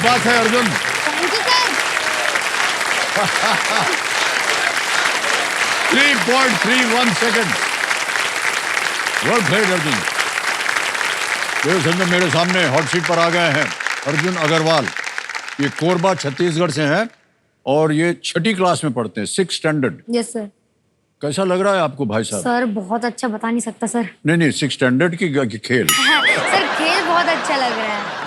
बात है Arjun. Thank you sir. 3.31 second. Well played Arjun. देखो संजय, मेरे सामने हॉट सीट पर आ गए हैं अर्जुन अग्रवाल। ये कोरबा छत्तीसगढ़ से हैं और ये 6ठी क्लास में पढ़ते हैं, 6th स्टैंडर्ड। Yes sir. कैसा लग रहा है आपको भाई साहब? सर बहुत अच्छा, बता नहीं सकता सर। नहीं 6th स्टैंडर्ड की खेल। सर खेल बहुत अच्छा लग रहा है।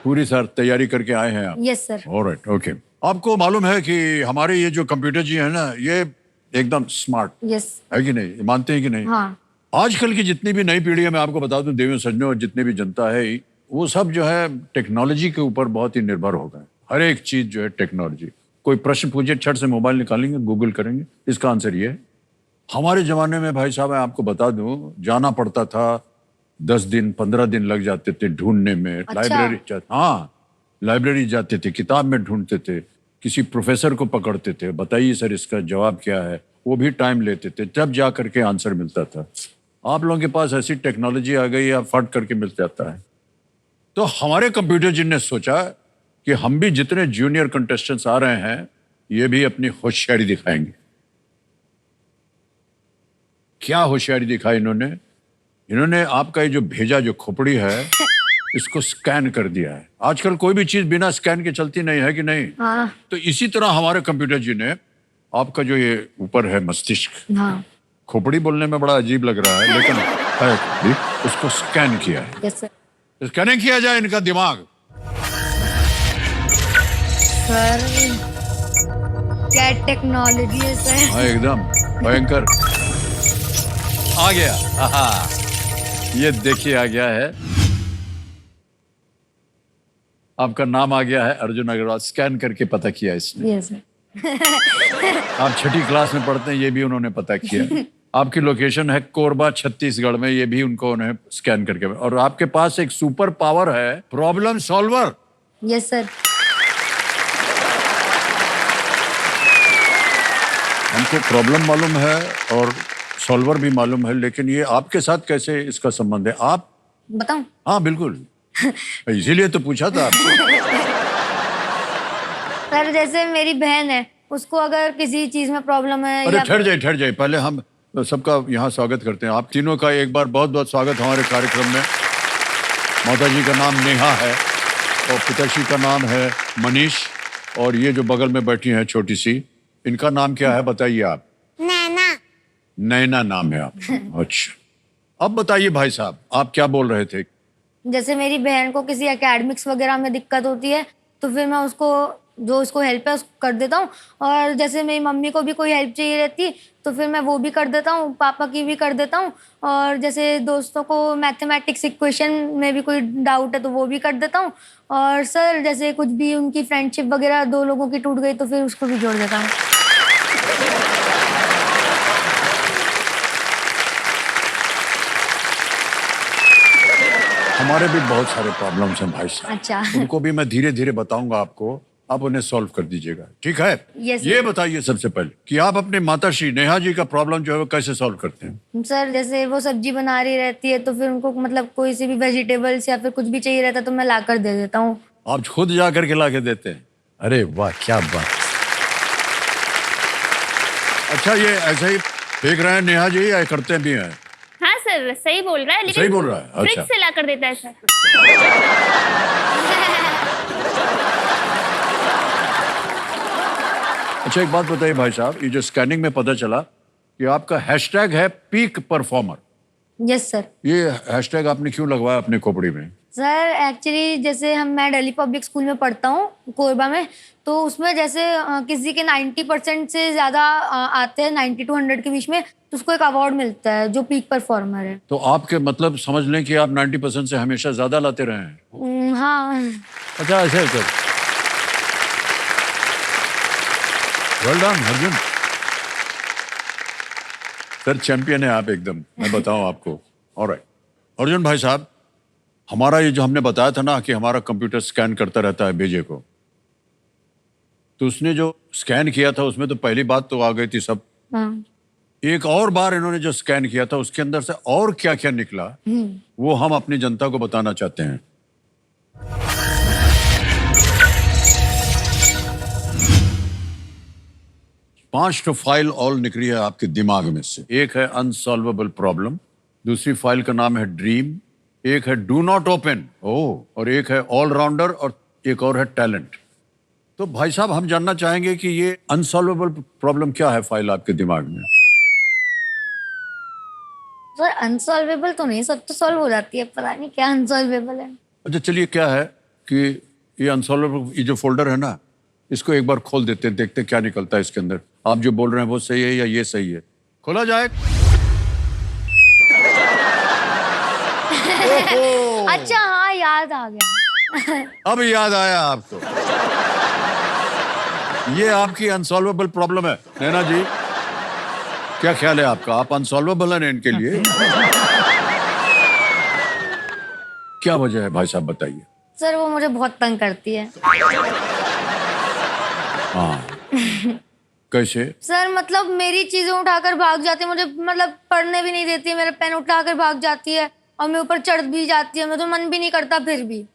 पूरी सर तैयारी करके आए हैं आप? Yes sir. Alright, okay. आपको मालूम है कि हमारे ये जो कंप्यूटर जी है ना, ये एकदम स्मार्ट यस है कि नहीं? मानते हैं कि नहीं? हाँ। आजकल की जितनी भी नई पीढ़ी है, मैं आपको बता दूं देवियों सज्जनों, और जितने भी जनता है, वो सब जो है टेक्नोलॉजी के ऊपर बहुत ही निर्भर हो गए। हर एक चीज जो है टेक्नोलॉजी। कोई प्रश्न पूछे, छट से मोबाइल निकालेंगे, गूगल करेंगे, इसका आंसर ये है। हमारे जमाने में भाई साहब, मैं आपको बता दूं, जाना पड़ता था, 10 दिन 15 दिन लग जाते थे ढूंढने में। अच्छा। लाइब्रेरी जाते थे, किताब में ढूंढते थे, किसी प्रोफेसर को पकड़ते थे, बताइए सर इसका जवाब क्या है, वो भी टाइम लेते थे, तब जा करके आंसर मिलता था। आप लोगों के पास ऐसी टेक्नोलॉजी आ गई है, फट करके मिल जाता है। तो हमारे कंप्यूटर जी ने सोचा कि हम भी जितने जूनियर कंटेस्टेंट्स आ रहे हैं, ये भी अपनी होशियारी दिखाएंगे। क्या होशियारी दिखाई इन्होंने आपका ये जो भेजा जो खोपड़ी है, इसको स्कैन कर दिया है। आजकल कोई भी चीज बिना स्कैन के चलती नहीं है कि नहीं? हाँ। तो इसी तरह हमारे कंप्यूटर जी ने आपका जो ये ऊपर है मस्तिष्क, हाँ। खोपड़ी बोलने में बड़ा अजीब लग रहा है, लेकिन है खोपड़ी, उसको स्कैन किया है। Yes sir. स्कैनिंग किया जाए इनका दिमाग। सर क्या टेक्नोलॉजी है सर। हाँ, एकदम भयंकर। आ गया, ये देखिए आ गया है, आपका नाम आ गया है अर्जुन अग्रवाल। स्कैन करके पता किया इसने। Yes sir. आप 6ठी क्लास में पढ़ते हैं, ये भी उन्होंने पता किया। आपकी लोकेशन है कोरबा छत्तीसगढ़ में, ये भी उनको उन्हें स्कैन करके। और आपके पास एक सुपर पावर है, प्रॉब्लम सॉल्वर। Yes sir. हमको प्रॉब्लम मालूम है और सॉल्वर भी मालूम है, लेकिन ये आपके साथ कैसे इसका संबंध है? आप बताऊं? हाँ बिल्कुल, इसीलिए तो पूछा था आपसे। सर जैसे मेरी बहन है, उसको अगर किसी चीज में प्रॉब्लम है अरे या ठहर जाइए, पहले हम सबका यहाँ स्वागत करते हैं। आप तीनों का एक बार बहुत बहुत स्वागत हमारे कार्यक्रम में। माता जी का नाम नेहा है और पिताश्री का नाम है मनीष, और ये जो बगल में बैठी हैं छोटी सी, इनका नाम क्या है बताइए आप? नैना। नैना नाम है आप। अच्छा, अब बताइए भाई साहब, आप क्या बोल रहे थे? जैसे मेरी बहन को किसी एकेडमिक्स वगैरह में दिक्कत होती है, तो फिर मैं उसको जो उसको हेल्प है उसको कर देता हूँ। और जैसे मेरी मम्मी को भी कोई हेल्प चाहिए रहती है, तो फिर मैं वो भी कर देता हूँ, पापा की भी कर देता हूँ। और जैसे दोस्तों को मैथमेटिक्स इक्वेशन में भी कोई डाउट है तो वो भी कर देता हूँ। और सर जैसे कुछ भी उनकी फ्रेंडशिप वगैरह 2 लोगों की टूट गई तो फिर उसको भी जोड़ देता हूँ। हमारे भी बहुत सारे प्रॉब्लम्स हैं भाई साहब। अच्छा। उनको भी मैं धीरे धीरे बताऊंगा आपको, आप उन्हें सॉल्व कर दीजिएगा, ठीक है? Yes, ये sir. बताइए सबसे पहले कि आप अपने माताश्री नेहा जी का प्रॉब्लम जो है वो कैसे सॉल्व करते हैं? सर जैसे वो सब्जी बना रही रहती है, तो फिर उनको मतलब कोई सी भी वेजिटेबल्स या फिर कुछ भी चाहिए रहता है तो मैं ला कर दे देता हूँ। आप खुद जा करके ला के देते हैं? अरे वाह, क्या बात। अच्छा, ये ऐसे ही देख रहे हैं नेहा जी या करते भी हैं? हाँ सर, सही बोल रहा है, लेकिन सही बोल रहा है, फ्रिज अच्छा। से ला कर देता है सर। अच्छा, एक बात बताइए भाई साहब, ये जो स्कैनिंग में पता चला कि आपका हैशटैग है पीक परफॉर्मर। Yes sir. ये हैशटैग आपने क्यों लगवाया अपने खोपड़ी में? सर एक्चुअली जैसे मैं दिल्ली पब्लिक स्कूल में पढ़ता हूँ, कोरबा में, तो उसमें जैसे किसी के 90% से ज़्यादा आते हैं, 90 to 100 के बीच में, तो उसको एक अवार्ड मिलता है जो पीक परफॉर्मर है। तो आपके मतलब समझ लें कि आप 90% से हमेशा ज्यादा लाते रहे हैं। हाँ। अच्छा, ऐसे है sir. Well done Arjun sir, champion है आप एकदम, मैं बताऊं आपको। ऑलराइट अर्जुन भाई साहब, हमारा ये जो हमने बताया था ना कि हमारा कंप्यूटर स्कैन करता रहता है भेजे को, तो उसने जो स्कैन किया था उसमें तो पहली बात तो आ गई थी सब। हाँ। एक और बार इन्होंने जो स्कैन किया था उसके अंदर से और क्या क्या निकला, वो हम अपनी जनता को बताना चाहते हैं। 5 तो फाइल ऑल निकली है आपके दिमाग में से। एक है अनसॉल्वेबल प्रॉब्लम, दूसरी फाइल का नाम है ड्रीम, एक है डू नॉट ओपन, और एक है ऑलराउंडर, और एक और है टैलेंट। तो भाई साहब, हम जानना चाहेंगे कि ये अनसॉल्वेबल प्रॉब्लम क्या है फाइल आपके दिमाग में। सर अनसॉल्वेबल तो नहीं, सब तो सॉल्व हो जाती है, पता नहीं क्या अनसॉल्वेबल है। अच्छा चलिए, क्या है कि ये अनसॉल्वेबल, ये जो फोल्डर है ना, इसको एक बार खोल देते हैं, देखते हैं क्या निकलता है इसके अंदर। आप जो बोल रहे हैं वो सही है या ये सही है? खोला जाए। अच्छा हाँ, याद आ गया। अब याद आया आपको। ये आपकी अनसॉल्वेबल प्रॉब्लम है नैना जी। क्या ख्याल है आपका? आप अनसॉल्वेबल हैं इनके लिए? क्या वजह है भाई साहब, बताइए। सर वो मुझे बहुत तंग करती है। हाँ, कैसे? सर मतलब मेरी चीजें उठाकर भाग जाती है, मुझे मतलब पढ़ने भी नहीं देती है, मेरा पेन उठाकर भाग जाती है और मेरे ऊपर चढ़ भी जाती है, मैं तो मन भी नहीं करता फिर भी।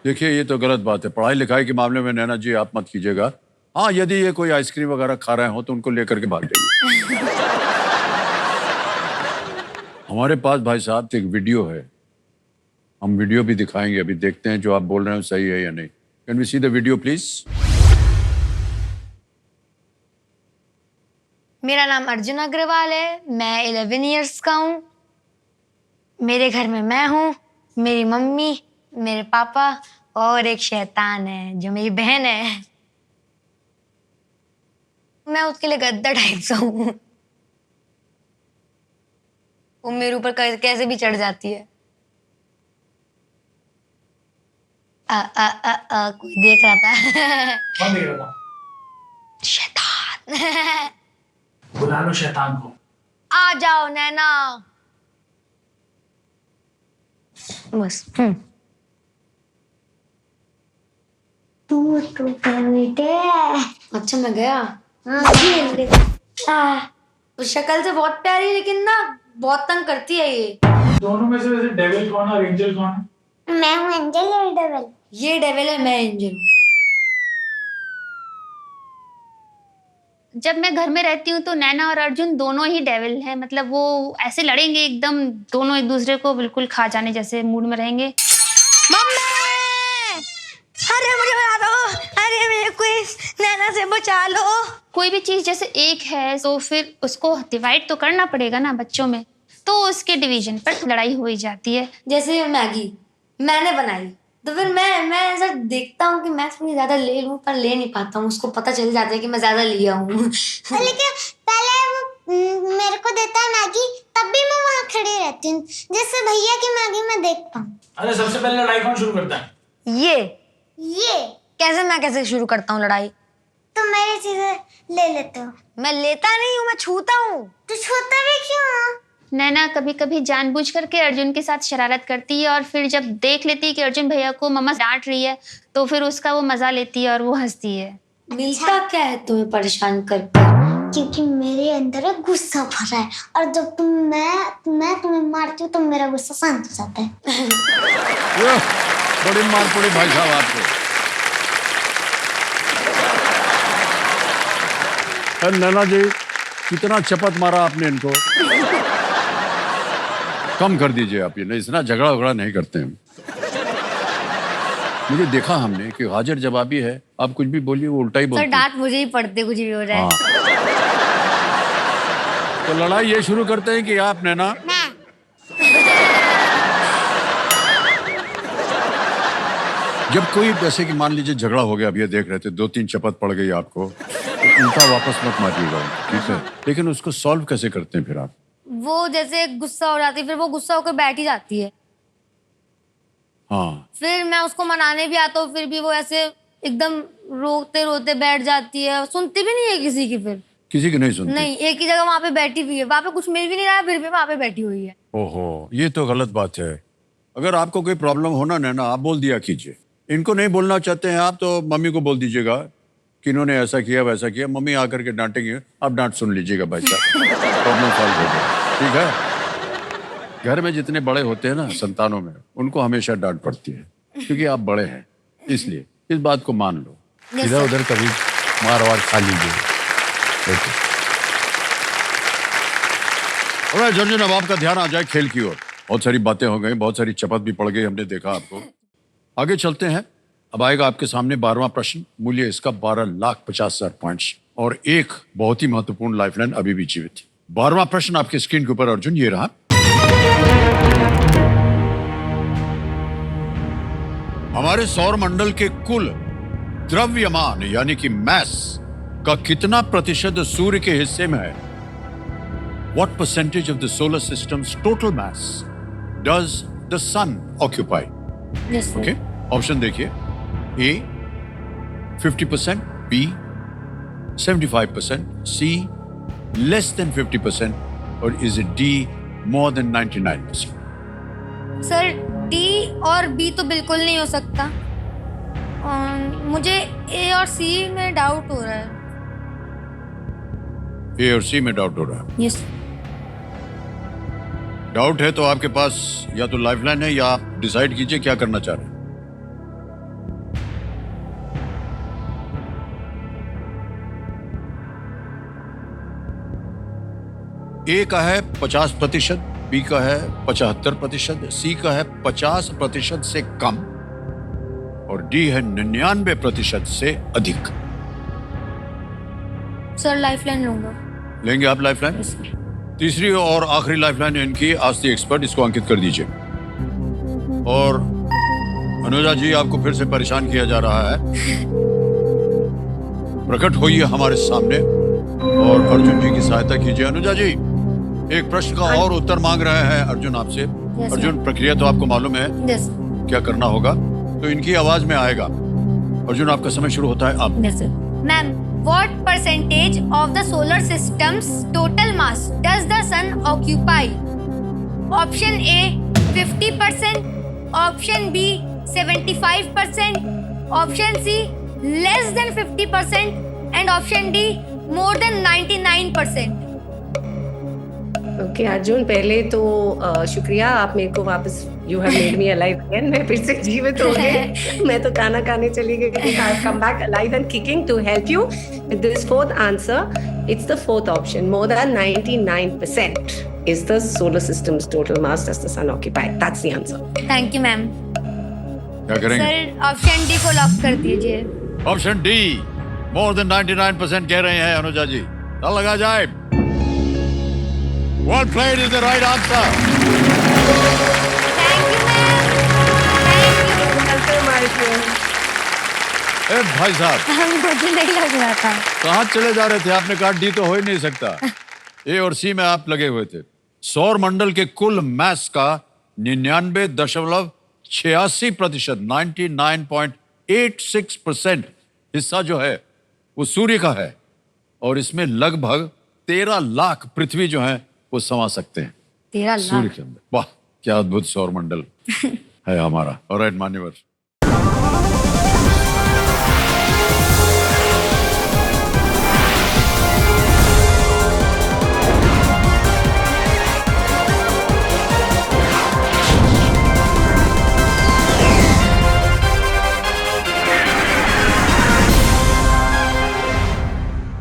देखिए, ये तो गलत बात है। पढ़ाई लिखाई के मामले में नैना जी आप मत कीजिएगा। हाँ, यदि ये कोई आइसक्रीम वगैरह खा रहे हो तो उनको लेकर के भाग जाइए। हमारे पास भाई साहब एक वीडियो है, हम वीडियो भी दिखाएंगे, अभी देखते हैं जो आप बोल रहे हैं सही है या नहीं। Can we see the video please? मेरा नाम अर्जुन अग्रवाल है, मैं 11 इयर्स का हूँ। मेरे घर में मैं हूँ, मेरी मम्मी, मेरे पापा और एक शैतान है जो मेरी बहन है। मैं उसके लिए गद्दा टाइप सा हूँ। वो मेरे ऊपर कैसे भी चढ़ जाती है। कोई देख रहा था। कौन देख रहा था? शैतान। बुला लो शैतान को। आ जाओ नैना। बस। तू तो बेटे। अच्छा मैं गया। तो शक्ल से बहुत प्यारी, लेकिन ना बहुत तंग करती है ये। दोनों में से वैसे डेविल कौन और एंजल कौन है? मैं हूँ एंजल और डेविल। ये डेविल है, मैं एंजल हूँ। जब मैं घर में रहती हूँ तो नैना और अर्जुन दोनों ही डेविल हैं। मतलब वो ऐसे लड़ेंगे एकदम, दोनों एक दूसरे को बिल्कुल खा जाने जैसे मूड में रहेंगे। मम्मी! अरे मुझे बचा दो, अरे मेरे को इस नैना से बचा लो। कोई भी चीज जैसे एक है तो फिर उसको डिवाइड तो करना पड़ेगा ना बच्चों में, तो उसके डिवीजन पर लड़ाई हो ही जाती है। जैसे मैगी मैंने बनाई तो फिर मैं ऐसा देखता हूँ कि मैं थोड़ी ज्यादा ले लूं, पर ले नहीं पाता हूँ। उसको पता चल जाता है कि मैं ज्यादा लिया हूँ। लेकिन पहले वो मेरे को देता है मैगी, तब भी मैं वहाँ खड़ी रहती हूँ, जैसे भैया की मैगी मैं देखता हूँ। अरे सबसे पहले लड़ाई कौन शुरू करता है? ये कैसे? मैं कैसे शुरू करता हूँ लड़ाई? तुम मेरी चीजें ले लेते हो। मैं लेता नहीं हूँ, मैं छूता हूँ। तो छोटा भी क्यों? नैना कभी कभी जानबूझ करके अर्जुन के साथ शरारत करती है और फिर जब देख लेती है कि अर्जुन भैया को मम्मा डांट रही है तो फिर उसका वो मजा लेती है और वो हंसती है। मिलता क्या है तुम्हें परेशान कर? क्योंकि मेरे अंदर एक गुस्सा भरा है और जब मैं तुम्हें मारती हूँ तो मेरा गुस्सा शांत हो जाता है। बड़ी मार पड़ी भाई साहब आपको। नैना जी, कितना चपत मारा आपने इनको। कम कर दीजिए आप, ये नहीं, इतना झगड़ा वगड़ा नहीं करते हैं। मुझे देखा हमने कि हाजिर जवाबी है, आप कुछ भी बोलिए वो उल्टा ही सर बोलते हैं। डांट मुझे ही पड़ते कुछ भी हो जाए। हाँ। तो लड़ाई ये शुरू करते हैं कि आप नैना जब कोई, जैसे कि मान लीजिए झगड़ा हो गया, अब ये देख रहे थे 2-3 चपत पड़ गई आपको, तो उल्टा वापस मत मारिएगा, ठीक है? लेकिन उसको सॉल्व कैसे करते हैं फिर आप? वो जैसे गुस्सा हो जाती है, फिर वो गुस्सा होकर बैठ ही जाती है। हाँ, फिर मैं उसको मनाने भी आता हूँ, फिर भी वो ऐसे एकदम रोते रोते बैठ जाती है, सुनती भी नहीं है किसी की। फिर किसी की नहीं सुनती? नहीं, एक ही जगह वहां पे बैठी हुई है, वहां पे कुछ मिल भी नहीं रहा है, फिर भी वहां पे बैठी हुई है। ओहो, ये तो गलत बात है। अगर आपको कोई प्रॉब्लम होना नैना, आप बोल दिया कीजिए। इनको नहीं बोलना चाहते हैं आप तो मम्मी को बोल दीजिएगा कि इन्होंने ऐसा किया वैसा किया, मम्मी आकर के डांटेंगे, आप डांट सुन लीजिएगा भाई साहब, प्रॉब्लम सॉल्व हो गया, ठीक है? घर में जितने बड़े होते हैं ना संतानों में, उनको हमेशा डांट पड़ती है क्योंकि आप बड़े हैं, इसलिए इस बात को मान लो। Yes, इधर sir. उधर कभी मार खा लीजिए। ओके। ऑलराइट अर्जुन, अब आपका ध्यान आ जाए खेल की ओर। बहुत सारी बातें हो गई, बहुत सारी चपत भी पड़ गई, हमने देखा आपको। आगे चलते हैं। अब आएगा आपके सामने 12वां प्रश्न। मूल्य इसका 12,50,000 पॉइंट्स और एक बहुत ही महत्वपूर्ण लाइफलाइन अभी भी जीवित। 12वां प्रश्न आपके स्क्रीन के ऊपर अर्जुन, ये रहा। हमारे सौर मंडल के कुल द्रव्यमान यानी कि मैस का कितना प्रतिशत सूर्य के हिस्से में है? What percentage of the solar system's total mass does the sun occupy? Yes, sir. Okay, option देखिए। A 50%, B 75%, C less than 50%, और is it D more than 99%? Sir D और बी तो बिल्कुल नहीं हो सकता। मुझे ए और सी में डाउट हो रहा है। ए और सी में डाउट हो रहा है। यस। डाउट है तो आपके पास या तो लाइफलाइन है या आप डिसाइड कीजिए क्या करना चाह रहे हैं। ए का है 50%, बी का है 75%, सी का है 50% से कम और डी है 99% से अधिक। सर लाइफलाइन लूंगा। लेंगे आप लाइफलाइन? Yes, sir. तीसरी और आखिरी लाइफलाइन इनकी आस्ती एक्सपर्ट, इसको अंकित कर दीजिए। और अनुजा जी, आपको फिर से परेशान किया जा रहा है। प्रकट होइए हमारे सामने और अर्जुन जी की सहायता कीजिए। अनुजा जी, एक प्रश्न का और उत्तर मांग रहे हैं अर्जुन आपसे। Yes, Arjun, sir. प्रक्रिया तो आपको मालूम है यस। क्या करना होगा, तो इनकी आवाज में आएगा। अर्जुन, आपका समय शुरू होता है अब। Yes sir. Ma'am, what percentage of the solar system's total mass does the sun occupy? Option A 50%, option B 75%, option C less than 50%, and option D more than 99%. Okay Arjun, पहले तो शुक्रिया, आप मेरे को वापस you have made me alive again. मैं फिर से जीवित हो गई। मैं तो खाना खाने चली गई। I come back alive and kicking to help you with this fourth answer. It's the fourth option, more than 99% is the solar systems total mass does the sun occupy. That's the answer. Thank you ma'am. क्या करेंगे? Sir option D को lock कर दीजिए। Option D मोर than 99% कह रहे हैं अनुजा जी। चल लगा जाए। Well played is the right answer. Thank you ma'am. ए भाई साहब, मुझे नहीं लग रहा था। कहाँ चले जा रहे थे? आपने कहा डी तो हो ही नहीं सकता। ए और सी में आप लगे हुए थे। सौर मंडल के कुल मैस का 99.86%, 99.86% हिस्सा जो है वो सूर्य का है और इसमें लगभग 13 लाख पृथ्वी जो है वो समा सकते हैं 13 सूर्य लाख। के अंदर। वाह, क्या अद्भुत सौर मंडल है हमारा। ऑलराइट मान्यवर।